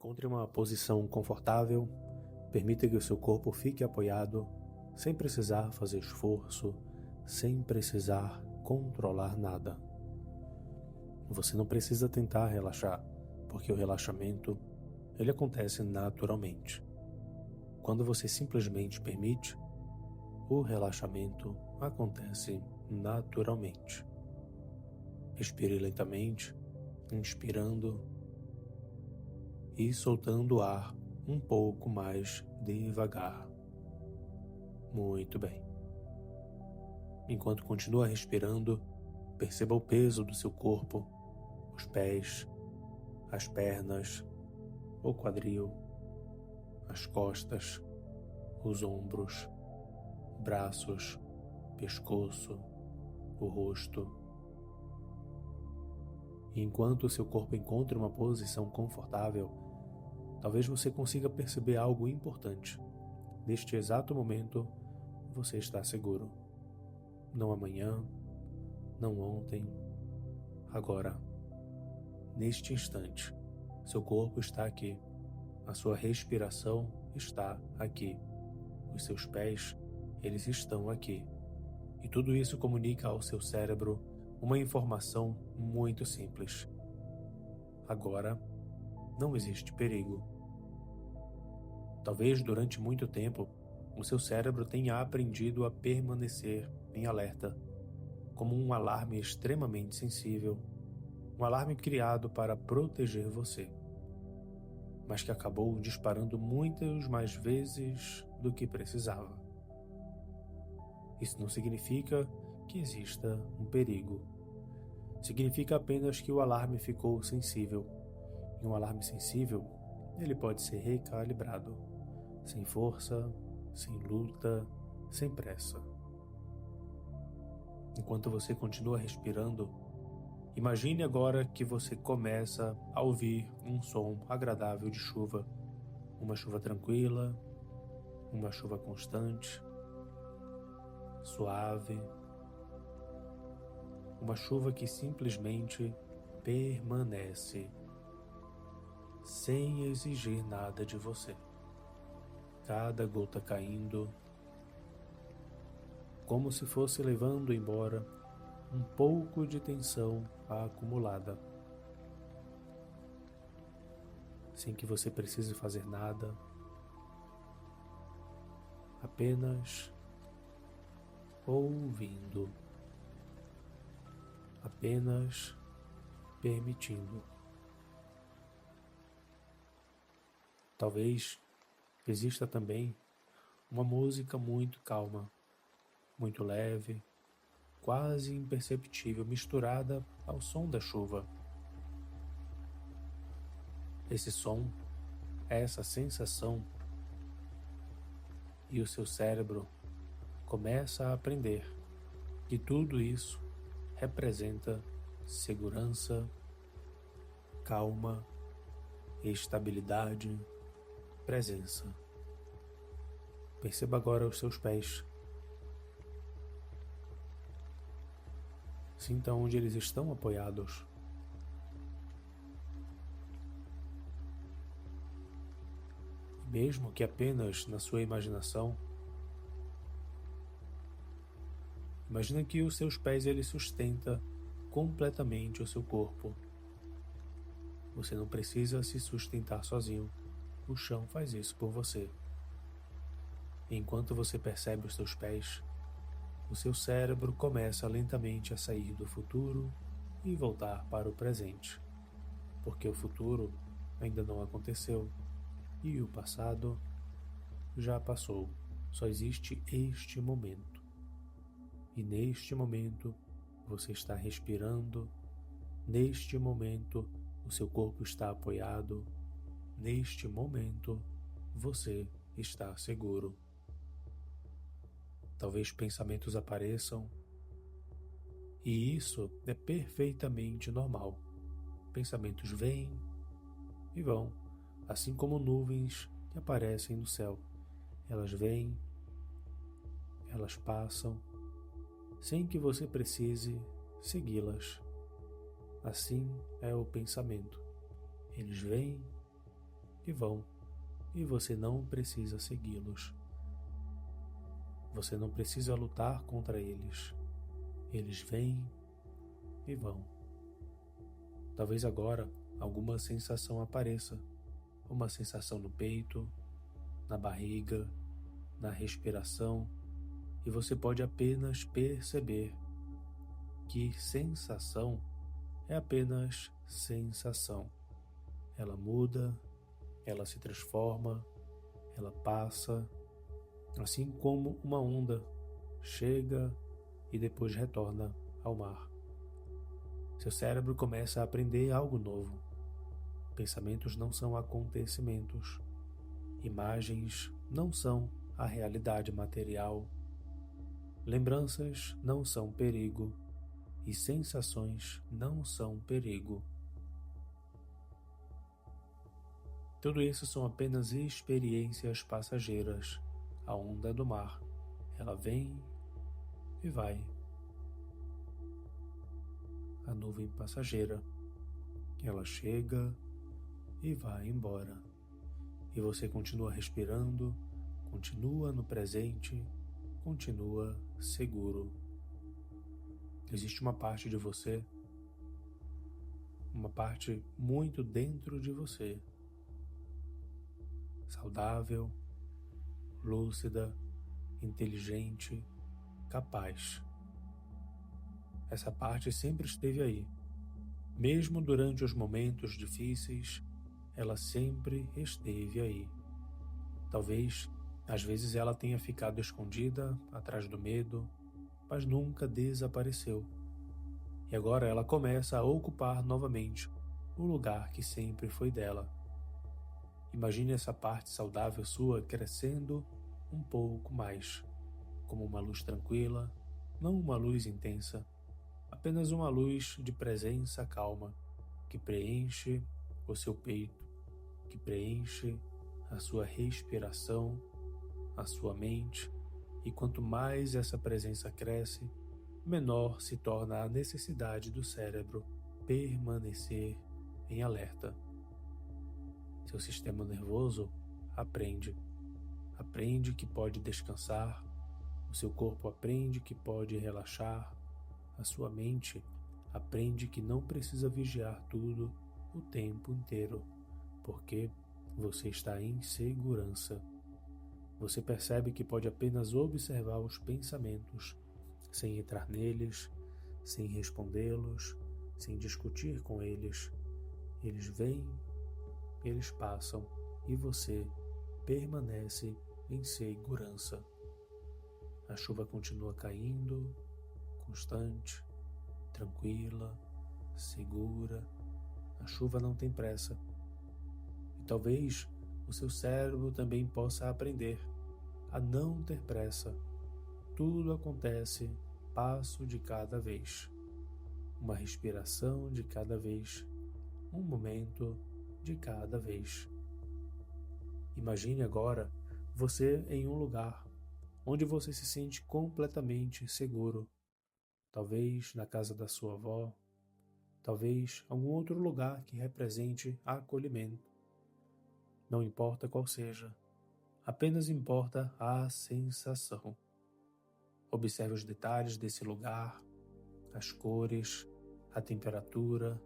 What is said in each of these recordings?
Encontre uma posição confortável, permita que o seu corpo fique apoiado, sem precisar fazer esforço, sem precisar controlar nada. Você não precisa tentar relaxar, porque o relaxamento, ele acontece naturalmente. Quando você simplesmente permite, o relaxamento acontece naturalmente. Respire lentamente, inspirando e soltando o ar um pouco mais devagar. Muito bem. Enquanto continua respirando, perceba o peso do seu corpo, os pés, as pernas, o quadril, as costas, os ombros, braços, pescoço, o rosto. E enquanto o seu corpo encontra uma posição confortável, talvez você consiga perceber algo importante. Neste exato momento, você está seguro. Não amanhã, não ontem, agora. Neste instante, seu corpo está aqui. A sua respiração está aqui. Os seus pés, eles estão aqui. E tudo isso comunica ao seu cérebro uma informação muito simples. Agora, não existe perigo. Talvez durante muito tempo, o seu cérebro tenha aprendido a permanecer em alerta, como um alarme extremamente sensível, um alarme criado para proteger você, mas que acabou disparando muitas mais vezes do que precisava. Isso não significa que exista um perigo. Significa apenas que o alarme ficou sensível. E um alarme sensível, ele pode ser recalibrado, sem força, sem luta, sem pressa. Enquanto você continua respirando, imagine agora que você começa a ouvir um som agradável de chuva. Uma chuva tranquila, uma chuva constante, suave. Uma chuva que simplesmente permanece, sem exigir nada de você. Cada gota caindo, como se fosse levando embora um pouco de tensão acumulada, sem que você precise fazer nada, apenas ouvindo, apenas permitindo. Talvez exista também uma música muito calma, muito leve, quase imperceptível, misturada ao som da chuva. Esse som, essa sensação, e o seu cérebro começa a aprender que tudo isso representa segurança, calma, estabilidade, presença. Perceba agora os seus pés. Sinta onde eles estão apoiados. Mesmo que apenas na sua imaginação, imagina que os seus pés ele sustenta completamente o seu corpo. Você não precisa se sustentar sozinho. O chão faz isso por você. Enquanto você percebe os seus pés, o seu cérebro começa lentamente a sair do futuro e voltar para o presente, porque o futuro ainda não aconteceu e o passado já passou. Só existe este momento. E neste momento você está respirando, neste momento o seu corpo está apoiado, neste momento você está seguro. Talvez pensamentos apareçam, e isso é perfeitamente normal. Pensamentos vêm e vão, assim como nuvens que aparecem no céu. Elas vêm, elas passam, sem que você precise segui-las. Assim é o pensamento. Eles vêm e vão, e você não precisa segui-los. Você não precisa lutar contra eles. Eles vêm e vão. Talvez agora alguma sensação apareça, uma sensação no peito, na barriga, na respiração, e você pode apenas perceber que sensação é apenas sensação. Ela muda, ela se transforma, ela passa, assim como uma onda chega e depois retorna ao mar. Seu cérebro começa a aprender algo novo. Pensamentos não são acontecimentos. Imagens não são a realidade material. Lembranças não são perigo. E sensações não são perigo. Tudo isso são apenas experiências passageiras. A onda do mar, ela vem e vai. A nuvem passageira, ela chega e vai embora. E você continua respirando, continua no presente, continua seguro. Existe uma parte de você, uma parte muito dentro de você, saudável, lúcida, inteligente, capaz. Essa parte sempre esteve aí. Mesmo durante os momentos difíceis, ela sempre esteve aí. Talvez, às vezes, ela tenha ficado escondida atrás do medo, mas nunca desapareceu. E agora ela começa a ocupar novamente o lugar que sempre foi dela. Imagine essa parte saudável sua crescendo um pouco mais, como uma luz tranquila, não uma luz intensa, apenas uma luz de presença calma, que preenche o seu peito, que preenche a sua respiração, a sua mente, e quanto mais essa presença cresce, menor se torna a necessidade do cérebro permanecer em alerta. Seu sistema nervoso aprende que pode descansar, o seu corpo aprende que pode relaxar, a sua mente aprende que não precisa vigiar tudo o tempo inteiro, porque você está em segurança. Você percebe que pode apenas observar os pensamentos, sem entrar neles, sem respondê-los, sem discutir com eles. Eles vêm, eles passam e você permanece em segurança. A chuva continua caindo, constante, tranquila, segura. A chuva não tem pressa. E talvez o seu cérebro também possa aprender a não ter pressa. Tudo acontece passo de cada vez, uma respiração de cada vez, um momento de cada vez. Imagine agora você em um lugar onde você se sente completamente seguro, talvez na casa da sua avó, talvez algum outro lugar que represente acolhimento. Não importa qual seja, apenas importa a sensação. Observe os detalhes desse lugar, as cores, a temperatura,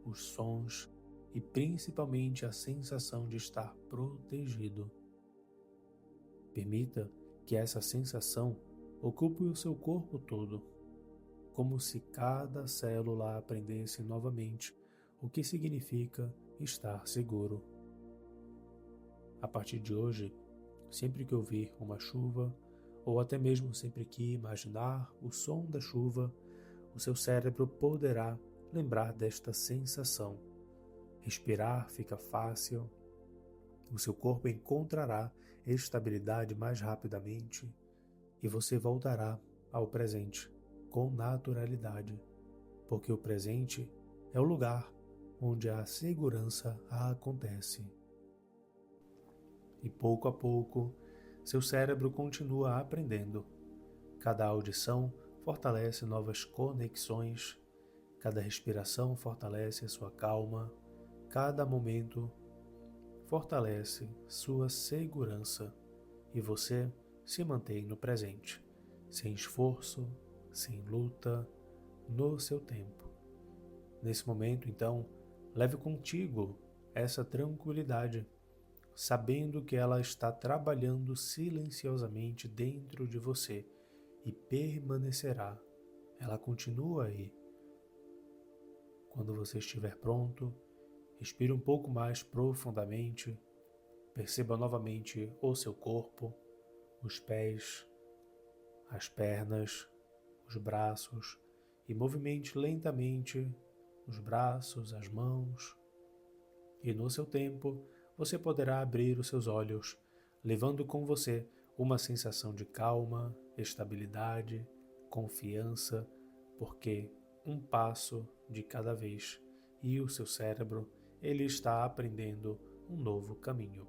os sons e principalmente a sensação de estar protegido. Permita que essa sensação ocupe o seu corpo todo, como se cada célula aprendesse novamente o que significa estar seguro. A partir de hoje, sempre que ouvir uma chuva, ou até mesmo sempre que imaginar o som da chuva, o seu cérebro poderá lembrar desta sensação. Respirar fica fácil, o seu corpo encontrará estabilidade mais rapidamente e você voltará ao presente com naturalidade, porque o presente é o lugar onde a segurança acontece. E pouco a pouco, seu cérebro continua aprendendo. Cada audição fortalece novas conexões, cada respiração fortalece a sua calma, cada momento fortalece sua segurança e você se mantém no presente, sem esforço, sem luta, no seu tempo. Nesse momento, então, leve contigo essa tranquilidade, sabendo que ela está trabalhando silenciosamente dentro de você e permanecerá. Ela continua aí. Quando você estiver pronto, respire um pouco mais profundamente, perceba novamente o seu corpo, os pés, as pernas, os braços e movimente lentamente os braços, as mãos. E no seu tempo, você poderá abrir os seus olhos, levando com você uma sensação de calma, estabilidade, confiança, porque um passo de cada vez e o seu cérebro ele está aprendendo um novo caminho.